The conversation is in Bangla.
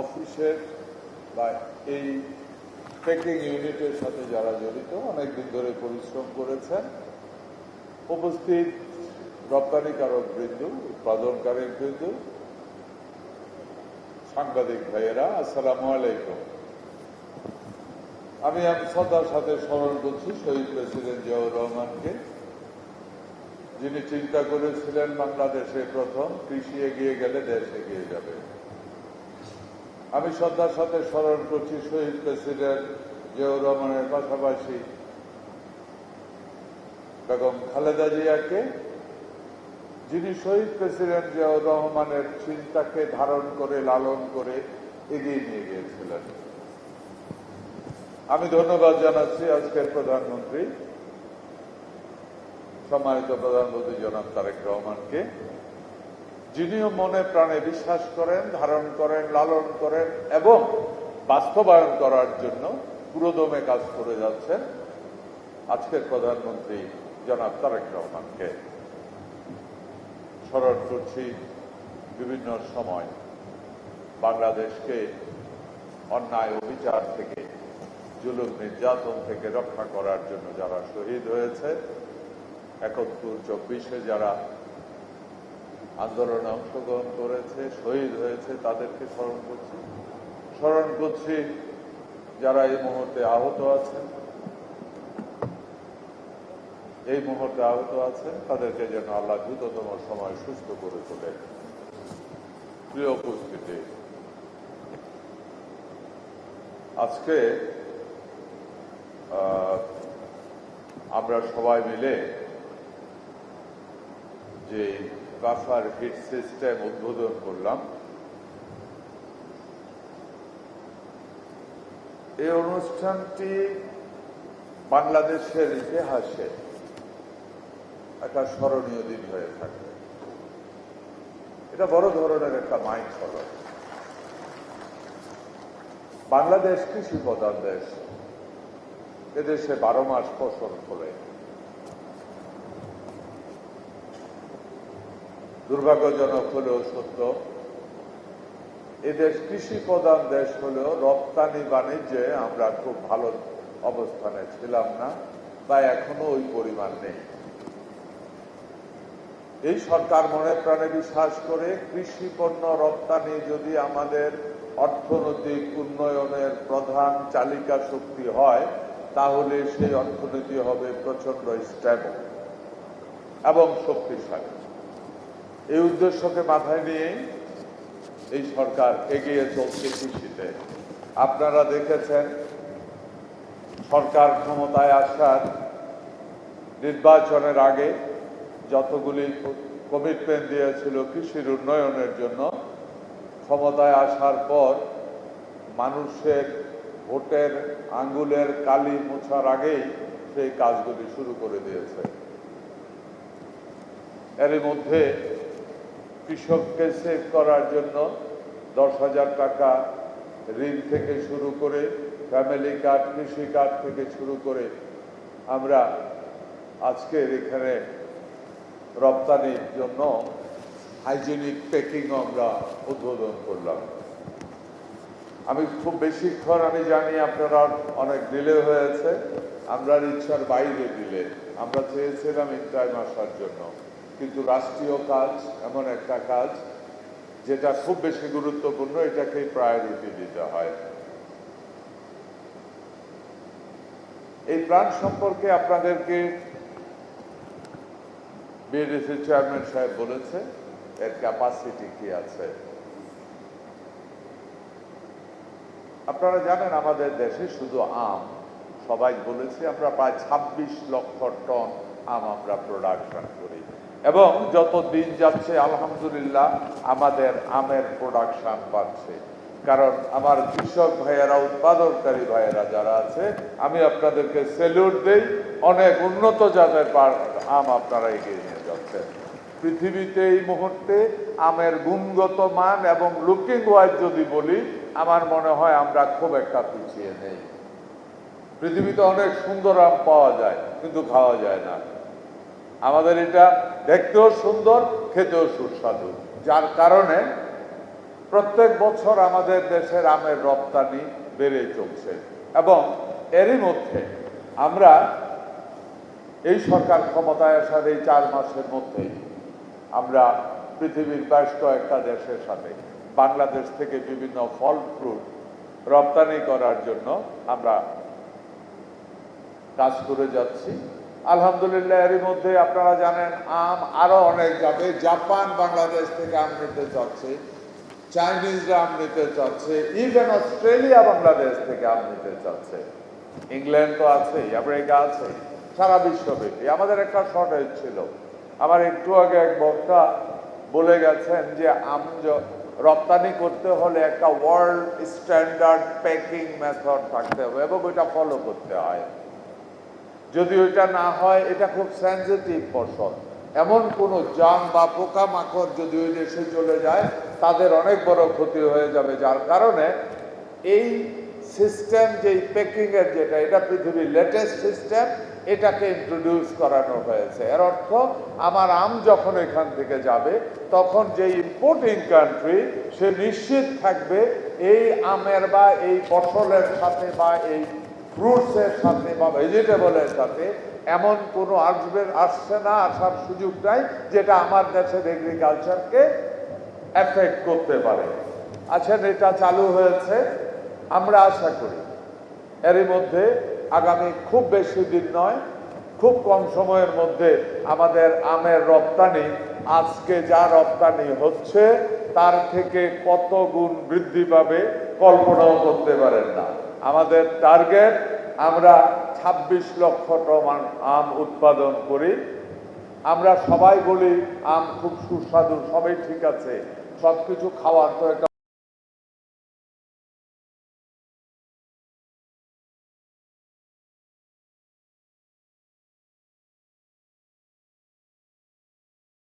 অফিসের বা এই প্যাকিং ইউনিটের সাথে যারা জড়িত অনেকদিন ধরে পরিশ্রম করেছেন, উপস্থিত রপ্তানিকারক বৃন্দ, উৎপাদনকারী বৃন্দ, সাংবাদিক ভাইয়েরা, আসসালামু আলাইকুম। আমি শ্রদ্ধার সাথে স্মরণ করছি শহীদ প্রেসিডেন্ট জিয়াউর রহমানকে, যিনি চিন্তা করেছিলেন বাংলাদেশে প্রথম কৃষি এগিয়ে গেলে দেশ এগিয়ে যাবে। আমি শ্রদ্ধার সাথে স্মরণ করছি শহীদ প্রেসিডেন্ট জিয়াউর রহমানের পাশাপাশি বেগম খালেদা জিয়াকে, যিনি শহীদ প্রেসিডেন্ট জিয়াউর রহমানের চিন্তাকে ধারণ করে লালন করে এগিয়ে নিয়ে গিয়েছিলেন। আমি ধন্যবাদ জানাচ্ছি আজকের প্রধানমন্ত্রী, সম্মানিত প্রধানমন্ত্রী জনাব তারেক রহমানকে, যিনিও মনে প্রাণে বিশ্বাস করেন, ধারণ করেন, লালন করেন এবং বাস্তবায়ন করার জন্য পুরোদমে কাজ করে যাচ্ছেন আজকের প্রধানমন্ত্রী জনাব তারেক রহমানকে। স্মরণ করছি বিভিন্ন সময় বাংলাদেশকে অন্যায় অবিচার থেকে, জুলুম নির্যাতন থেকে রক্ষা করার জন্য যারা শহীদ হয়েছে, ৭১-২৪ যারা আন্দোলনে অংশগ্রহণ করেছে, শহীদ হয়েছে, তাদেরকে স্মরণ করছি যারা এই মুহূর্তে আহত আছেন, তাদেরকে যেন আল্লাহ দ্রুততম সময় সুস্থ করে তোলেন। প্রিয় উপস্থিতি, আজকে আমরা সবাই মিলে যে বাফার হিট সিস্টেম উদ্বোধন করলাম, এই অনুষ্ঠানটি বাংলাদেশের ইতিহাসে একটা স্মরণীয় দিন হয়ে থাকে। এটা বড় ধরনের একটা মাইলফলক। বাংলাদেশ কৃষি প্রধান দেশ, এদেশে 12 মাস ফসল ফলে। দুর্ভাগ্যজনক হলেও সত্য, এদেশ কৃষি প্রধান দেশ হলেও রপ্তানি বাণিজ্যে আমরা খুব ভালো অবস্থানে ছিলাম না, বা এখনো ওই পরিমাণ নেই। এই সরকার মনে প্রাণে বিশ্বাস করে কৃষি পণ্য রপ্তানি যদি আমাদের অর্থনৈতিক উন্নয়নের প্রধান চালিকা শক্তি হয়, তাহলে সেই অর্থনীতি হবে প্রচন্ড স্টেবল এবং শক্তিশালী। এই উদ্দেশ্যকে মাথায় নিয়ে এই সরকার এগিয়ে চলছে কৃষিতে। আপনারা দেখেছেন সরকার ক্ষমতায় আসার নির্বাচনের আগে যতগুলি কমিটমেন্ট দিয়েছিল কৃষির উন্নয়নের জন্য, ক্ষমতায় আসার পর মানুষের ভোটের আঙ্গুলের কালি মোছার আগেই সেই কাজগুলি শুরু করে দিয়েছে। এর মধ্যে কৃষককে সেভ করার জন্য 10,000 টাকা ঋণ থেকে শুরু করে, ফ্যামিলি কার্ড, কৃষি কার্ড থেকে শুরু করে আমরা আজকের এখানে রপ্তানির জন্য হাইজেনিক প্যাকিংও আমরা উদ্বোধন করলাম। আমি খুব বেশিক্ষণ, আমি জানি আপনারা অনেক ডিলে হয়েছে, আমরা ইচ্ছার বাইরে ডিলে। আমরা চেয়েছিলাম ইন টাইম আসার জন্য, কিন্তু রাষ্ট্রীয় কাজ এমন একটা কাজ যেটা খুব বেশি গুরুত্বপূর্ণ, এটাকেই প্রায়োরিটি দিতে হয়। এই প্ল্যান সম্পর্কে আপনাদেরকে বিএডিসি চেয়ারম্যান সাহেব বলেছে এর ক্যাপাসিটি কি আছে। আপনারা জানেন আমাদের দেশে শুধু আম, সবাই বলেছে আমরা প্রায় 26 লক্ষ টন আম আমরা প্রোডাকশন করি, এবং যত দিন যাচ্ছে আলহামদুলিল্লাহ আমাদের আমের প্রোডাকশন বাড়ছে। কারণ আমার কৃষক ভাইয়েরা, উৎপাদনকারী ভাইয়েরা যারা আছে, আমি আপনাদেরকে স্যালুট দেই। অনেক উন্নত জাতের আম আপনারা এগিয়ে নিয়ে যাচ্ছেন। পৃথিবীতে এই মুহূর্তে আমের গুণগত মান এবং লুকিং ওয়াইজ যদি বলি, আমার মনে হয় আমরা খুব একটা পিছিয়ে নেই। পৃথিবীতে অনেক সুন্দর আম পাওয়া যায়, কিন্তু খাওয়া যায় না। আমাদের এটা দেখতেও সুন্দর, খেতেও সুস্বাদু, যার কারণে প্রত্যেক বছর আমাদের দেশের আমের রপ্তানি বেড়ে চলছে এবং এরই মধ্যে আমরা এই সরকার ক্ষমতায় আসার এই 4 মাসের মধ্যে আমরা পৃথিবীর বেশ কয়েকটা দেশের সাথে বাংলাদেশ থেকে বিভিন্ন ফল ফ্রুট রপ্তানি করার জন্য আমরা কাজ করে যাচ্ছি। আলহামদুলিল্লাহ এরই মধ্যে আপনারা জানেন আম আরো অনেক যাবে। জাপান বাংলাদেশ থেকে আম নিতে চাচ্ছে, চাইনিজরা আম নিতে চাচ্ছে, ইভেন অস্ট্রেলিয়া বাংলাদেশ থেকে আম নিতে চাচ্ছে, ইংল্যান্ড তো আছেই, আমেরিকা আছে, সারা বিশ্বব্যাপী আমাদের একটা শর্টেজ ছিল। আমার একটু আগে এক বক্তা বলে গেছেন যে আম রপ্তানি করতে হলে একটা ওয়ার্ল্ড স্ট্যান্ডার্ড প্যাকিং মেথড থাকতে হবে এবং ওইটা ফলো করতে হয়। যদি ওইটা না হয় এটা খুব সেনসিটিভ ফসল, এমন কোনো জাম বা পোকামাকড় যদি ওই দেশে চলে যায় তাদের অনেক বড় ক্ষতি হয়ে যাবে। যার কারণে এই সিস্টেম যেই প্যাকিং এর যেটা, এটা পৃথিবীর লেটেস্ট সিস্টেম, এটাকে ইন্ট্রোডিউস করানো হয়েছে। এর অর্থ আমার আম যখন এখান থেকে যাবে তখন যে ইম্পোর্টিং কান্ট্রি সে নিশ্চিত থাকবে এই আমের বা এই ফসলের সাথে বা এই ফ্রুটসের সাথে বা ভেজিটেবলের সাথে এমন কোনো আসছে না, আসার সুযোগ নাই যেটা আমার দেশের এগ্রিকালচারকে এফেক্ট করতে পারে। আচ্ছা, এটা চালু হয়েছে। আমরা আশা করি এরই মধ্যে আগামী খুব বেশি দিন নয়, খুব কম সময়ের মধ্যে আমাদের আমের রপ্তানি আজকে যা রপ্তানি হচ্ছে তার থেকে কত গুণ বৃদ্ধি পাবে কল্পনাও করতে পারেন না। আমাদের টার্গেট আমরা 26 লক্ষ টন আম উৎপাদন করি। আমরা সবাই বলি আম খুব সুস্বাদু, সবাই ঠিক আছে, সবকিছু খাওয়ার তো একটা